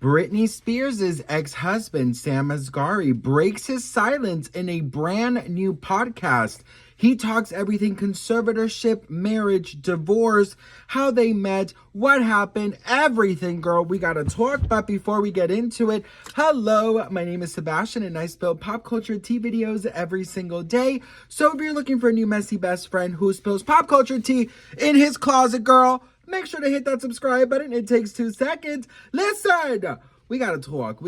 Britney Spears' ex-husband, Sam Asghari, breaks his silence in a brand new podcast. He talks everything conservatorship, marriage, divorce, how they met, what happened, everything, girl. We gotta talk, but before we get into it, hello, my name is Sebastian, and I spill pop culture tea videos every single day. So if you're looking for a new messy best friend who spills pop culture tea in his closet, girl, make sure to hit that subscribe button. It takes 2 seconds. Listen, we gotta talk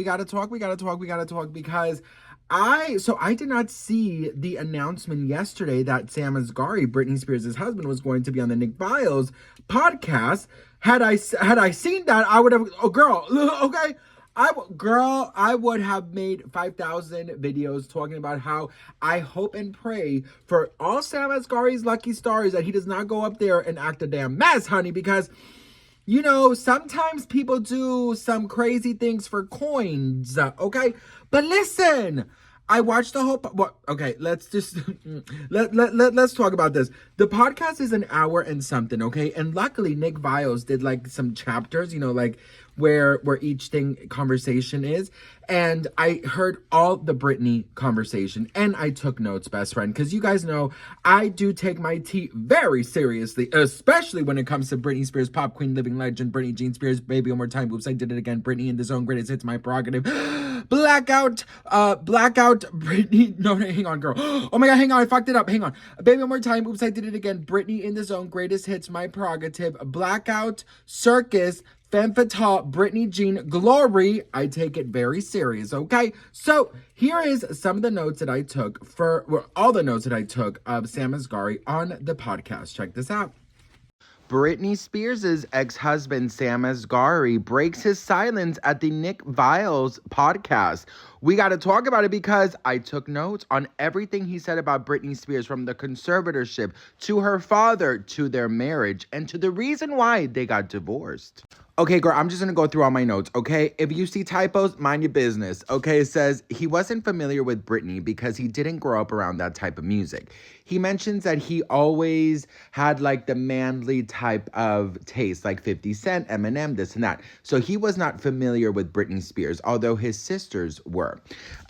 because I did not see the announcement yesterday that Sam Asghari, Britney Spears' husband, was going to be on the Nick Viall's podcast. Had I seen that, I would have, okay. I would have made 5,000 videos talking about how I hope and pray for all Sam Asghari's lucky stars that he does not go up there and act a damn mess, honey, because, you know, sometimes people do some crazy things for coins, okay? But listen, I watched the whole, okay, let's just, let's talk about this. The podcast is an hour and something, okay? And luckily, Nick Viall did, like, some chapters, you know, like, where each conversation is. And I heard all the Britney conversation, and I took notes, best friend, because you guys know I do take my tea very seriously, especially when it comes to Britney Spears, pop queen, living legend, Britney Jean Spears, baby one more time, oops, I did it again, Britney in the zone, greatest hits, my prerogative, blackout, Britney, no, hang on, girl, oh my god, hang on, I fucked it up, hang on, baby one more time, oops, I did it again, Britney in the zone, greatest hits, my prerogative, blackout, circus, femme fatale, Britney Jean, glory. I take it very serious, okay? So here is some of the notes that I took all the notes that I took of Sam Asghari on the podcast. Check this out. Britney Spears' ex-husband, Sam Asghari, breaks his silence at the Nick Viall's podcast. We got to talk about it because I took notes on everything he said about Britney Spears, from the conservatorship to her father to their marriage and to the reason why they got divorced. Okay, girl, I'm just going to go through all my notes, okay? If you see typos, mind your business, okay? It says he wasn't familiar with Britney because he didn't grow up around that type of music. He mentions that he always had, like, the manly type of taste, like 50 Cent, Eminem, this and that. So he was not familiar with Britney Spears, although his sisters were.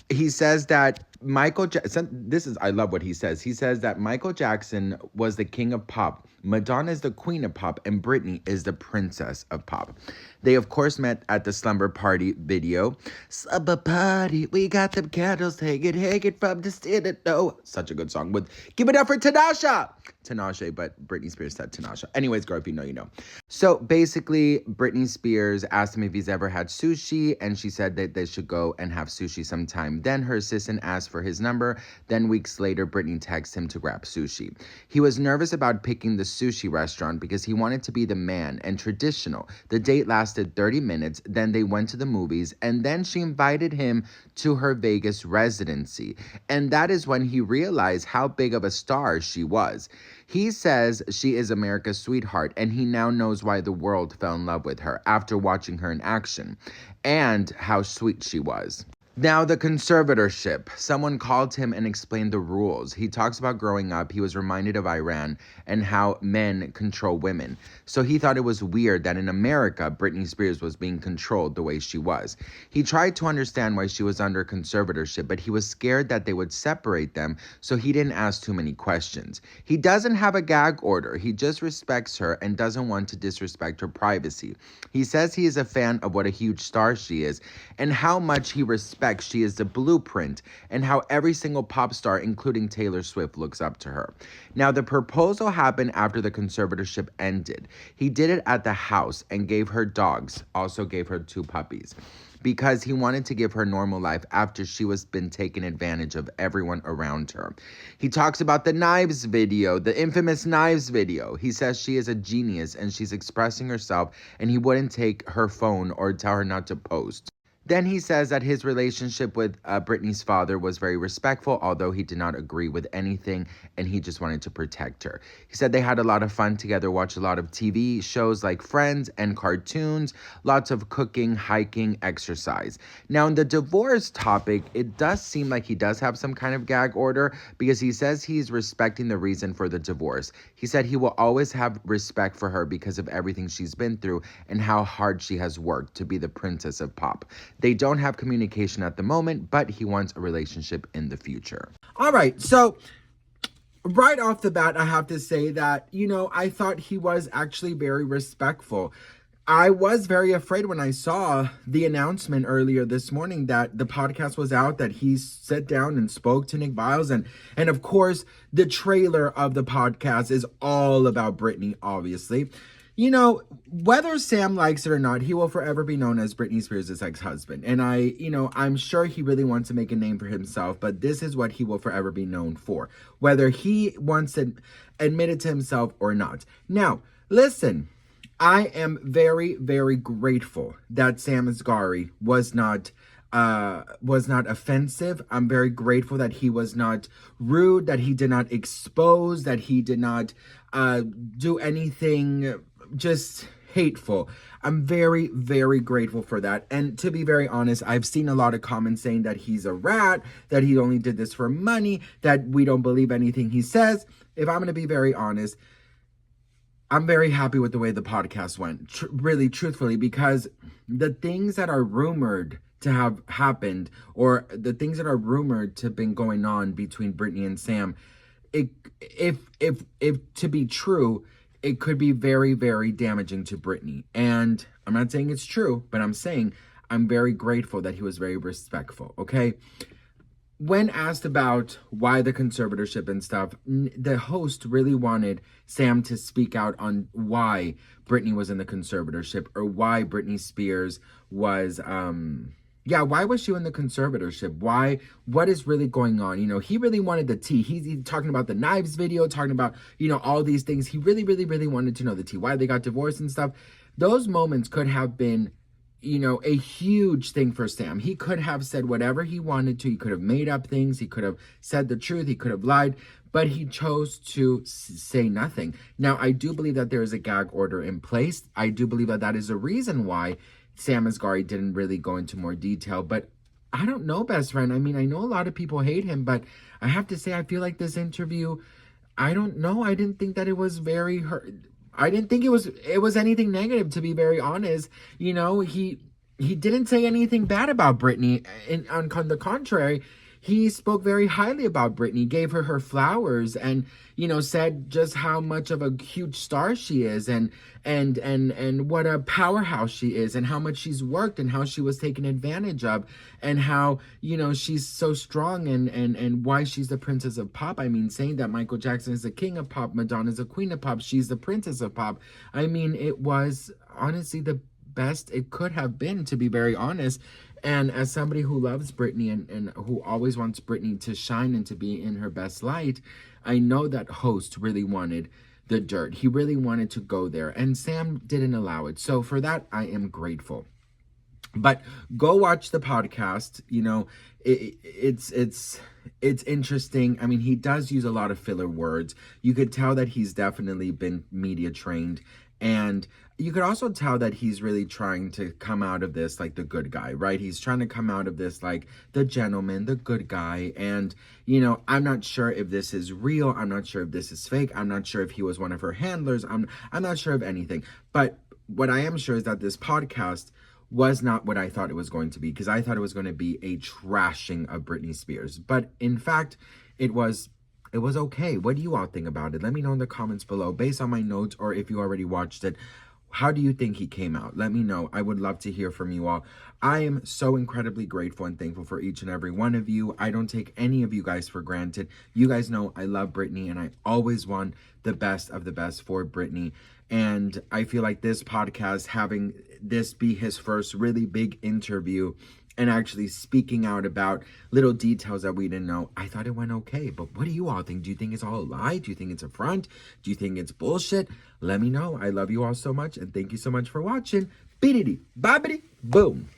He says that Michael Jackson, I love what he says. He says that Michael Jackson was the king of pop, Madonna is the queen of pop, and Britney is the princess of pop. They, of course, met at the Slumber Party video. Slumber Party, we got them candles, hang it from the city. Oh, such a good song. Give it up for Tinashe, but Britney Spears said Tinashe. Anyways, girl, if you know, you know. So basically, Britney Spears asked him if he's ever had sushi, and she said that they should go and have sushi sometime. Then her assistant asked for his number. Then weeks later, Britney texted him to grab sushi. He was nervous about picking the sushi restaurant because he wanted to be the man and traditional. The date lasted 30 minutes. Then they went to the movies, and then she invited him to her Vegas residency. And that is when he realized how big of a star she was. He says she is America's sweetheart, and he now knows why the world fell in love with her after watching her in action, and how sweet she was. Now, the conservatorship. Someone called him and explained the rules. He talks about growing up. He was reminded of Iran and how men control women. So he thought it was weird that in America, Britney Spears was being controlled the way she was. He tried to understand why she was under conservatorship, but he was scared that they would separate them, so he didn't ask too many questions. He doesn't have a gag order. He just respects her and doesn't want to disrespect her privacy. He says he is a fan of what a huge star she is and how much he respects she is the blueprint, and how every single pop star, including Taylor Swift, looks up to her. Now, the proposal happened after the conservatorship ended. He did it at the house and gave her dogs, also gave her 2 puppies, because he wanted to give her normal life after she was been taken advantage of everyone around her. He talks about the knives video, the infamous knives video. He says she is a genius and she's expressing herself, and he wouldn't take her phone or tell her not to post. Then he says that his relationship with Britney's father was very respectful, although he did not agree with anything and he just wanted to protect her. He said they had a lot of fun together, watched a lot of TV shows like Friends and cartoons, lots of cooking, hiking, exercise. Now, in the divorce topic, it does seem like he does have some kind of gag order because he says he's respecting the reason for the divorce. He said he will always have respect for her because of everything she's been through and how hard she has worked to be the princess of pop. They don't have communication at the moment, but he wants a relationship in the future. All right, so right off the bat, I have to say that, I thought he was actually very respectful. I was very afraid when I saw the announcement earlier this morning that the podcast was out, that he sat down and spoke to Nick Viall. And of course, the trailer of the podcast is all about Britney, obviously. Whether Sam likes it or not, he will forever be known as Britney Spears' ex-husband. And I'm sure he really wants to make a name for himself, but this is what he will forever be known for, whether he wants to admit it to himself or not. Now, listen, I am very, very grateful that Sam Asghari was not offensive. I'm very grateful that he was not rude, that he did not expose, that he did not do anything just hateful. I'm very, very grateful for that. And to be very honest, I've seen a lot of comments saying that he's a rat, that he only did this for money, that we don't believe anything he says. If I'm going to be very honest, I'm very happy with the way the podcast went, really truthfully, because the things that are rumored to have happened, or the things that are rumored to have been going on between Britney and Sam, if to be true, it could be very, very damaging to Britney. And I'm not saying it's true, but I'm saying I'm very grateful that he was very respectful, okay? When asked about why the conservatorship and stuff, the host really wanted Sam to speak out on why Britney was in the conservatorship, or why Britney Spears was, why was she in the conservatorship? What is really going on? He really wanted the tea. He's talking about the Knives video, talking about, all these things. He really, really, really wanted to know the tea, why they got divorced and stuff. Those moments could have been, a huge thing for Sam. He could have said whatever he wanted to. He could have made up things. He could have said the truth. He could have lied, but he chose to say nothing. Now, I do believe that there is a gag order in place. I do believe that that is a reason why Sam Asghari didn't really go into more detail, but I don't know, best friend. I mean, I know a lot of people hate him, but I have to say, I feel like this interview, I don't know. I didn't think that it was very I didn't think it was anything negative, to be very honest. He didn't say anything bad about Britney. On the contrary, he spoke very highly about Britney, gave her flowers, and said just how much of a huge star she is, and what a powerhouse she is, and how much she's worked, and how she was taken advantage of, and how she's so strong, and why she's the princess of pop. I mean, saying that Michael Jackson is the king of pop, Madonna's the queen of pop, she's the princess of pop. I mean, it was honestly the best it could have been, to be very honest. And as somebody who loves Britney and who always wants Britney to shine and to be in her best light, I know that host really wanted the dirt. He really wanted to go there, and Sam didn't allow it. So for that, I am grateful. But go watch the podcast. It's interesting. I mean, he does use a lot of filler words. You could tell that he's definitely been media trained. And you could also tell that he's really trying to come out of this like the good guy, right? He's trying to come out of this like the gentleman, the good guy. And, I'm not sure if this is real. I'm not sure if this is fake. I'm not sure if he was one of her handlers. I'm not sure of anything. But what I am sure is that this podcast was not what I thought it was going to be, because I thought it was going to be a trashing of Britney Spears. But in fact, it was okay. What do you all think about it? Let me know in the comments below, based on my notes, or if you already watched it. How do you think he came out? Let me know. I would love to hear from you all. I am so incredibly grateful and thankful for each and every one of you. I don't take any of you guys for granted. You guys know I love Britney, and I always want the best of the best for Britney. And I feel like this podcast, having this be his first really big interview, and actually speaking out about little details that we didn't know, I thought it went okay. But what do you all think? Do you think it's all a lie? Do you think it's a front? Do you think it's bullshit? Let me know. I love you all so much, and thank you so much for watching. Biddity, bobbity, boom.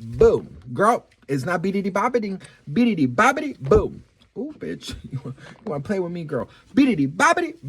boom. Girl, it's not beedity bobbity, beedity bobbity, boom. Ooh, bitch. You want to play with me, girl? Beedity bobbity, boom.